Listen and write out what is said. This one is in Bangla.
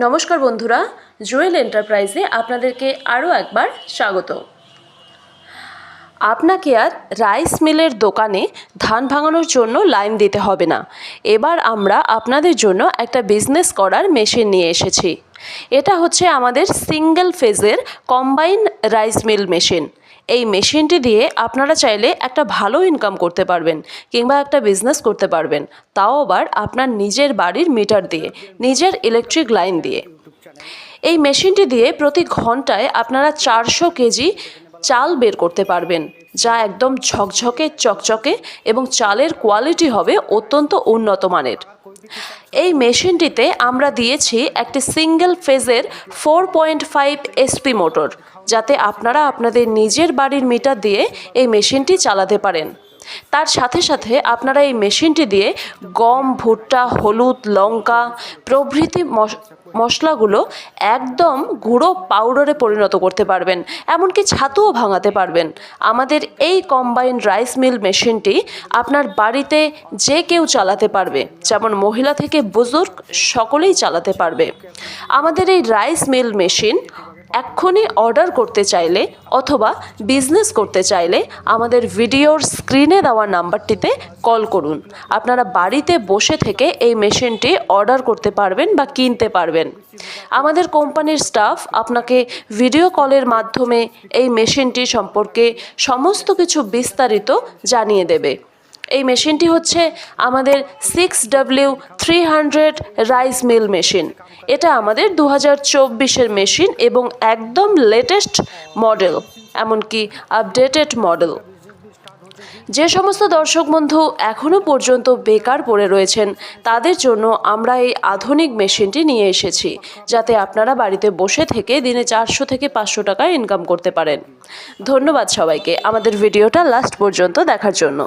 নমস্কার বন্ধুরা, জুয়েল এন্টারপ্রাইজে আপনাদেরকে আরও একবার স্বাগত। আপনাকে আর রাইস মিলের দোকানে ধান ভাঙানোর জন্য লাইন দিতে হবে না। এবার আমরা আপনাদের জন্য একটা বিজনেস করার মেশিন নিয়ে এসেছি। এটা হচ্ছে আমাদের সিঙ্গেল ফেজের কম্বাইন রাইস মিল মেশিন। এই মেশিনটি দিয়ে আপনারা চাইলে একটা ভালো ইনকাম করতে পারবেন কিংবা একটা বিজনেস করতে পারবেন, তাও আবার আপনার নিজের বাড়ির মিটার দিয়ে, নিজের ইলেকট্রিক লাইন দিয়ে। এই মেশিনটি দিয়ে প্রতি ঘন্টায় আপনারা 400 কেজি চাল বের করতে পারবেন, যা একদম ঝকঝকে চকচকে এবং চালের কোয়ালিটি হবে অত্যন্ত উন্নত মানের। এই মেশিনটিতে আমরা দিয়েছি একটি সিঙ্গেল ফেজের 4.5 এসপি মোটর, যাতে আপনারা আপনাদের নিজের বাড়ির মিটার দিয়ে এই মেশিনটি চালাতে পারেন। তার সাথে সাথে আপনারা এই মেশিনটি দিয়ে গম, ভুট্টা, হলুদ, লঙ্কা প্রভৃতি মশলাগুলো একদম গুঁড়ো পাউডারে পরিণত করতে পারবেন, এমনকি ছাতুও ভাঙাতে পারবেন। আমাদের এই কম্বাইন রাইস মিল মেশিনটি আপনার বাড়িতে যে কেউ চালাতে পারবে, যেমন মহিলা থেকে বুজুর্গ সকলেই চালাতে পারবে। আমাদের এই রাইস মিল মেশিন এক্ষুনি অর্ডার করতে চাইলে অথবা বিজনেস করতে চাইলে আমাদের ভিডিওর স্ক্রিনে দেওয়া নাম্বারটিতে কল করুন। আপনারা বাড়িতে বসে থেকে এই মেশিনটি অর্ডার করতে পারবেন বা কিনতে পারবেন। আমাদের কোম্পানির স্টাফ আপনাকে ভিডিও কলের মাধ্যমে এই মেশিনটি সম্পর্কে সমস্ত কিছু বিস্তারিত জানিয়ে দেবে। এই মেশিনটি হচ্ছে আমাদের 6W300 রাইস মিল মেশিন। এটা আমাদের 2024-এর মেশিন এবং একদম লেটেস্ট মডেল, এমনকি আপডেটেড মডেল। যে সমস্ত দর্শক বন্ধু এখনও পর্যন্ত বেকার পড়ে রয়েছেন, তাদের জন্য আমরা এই আধুনিক মেশিনটি নিয়ে এসেছি, যাতে আপনারা বাড়িতে বসে থেকে দিনে 400 থেকে 500 টাকা ইনকাম করতে পারেন। ধন্যবাদ সবাইকে আমাদের ভিডিওটা লাস্ট পর্যন্ত দেখার জন্য।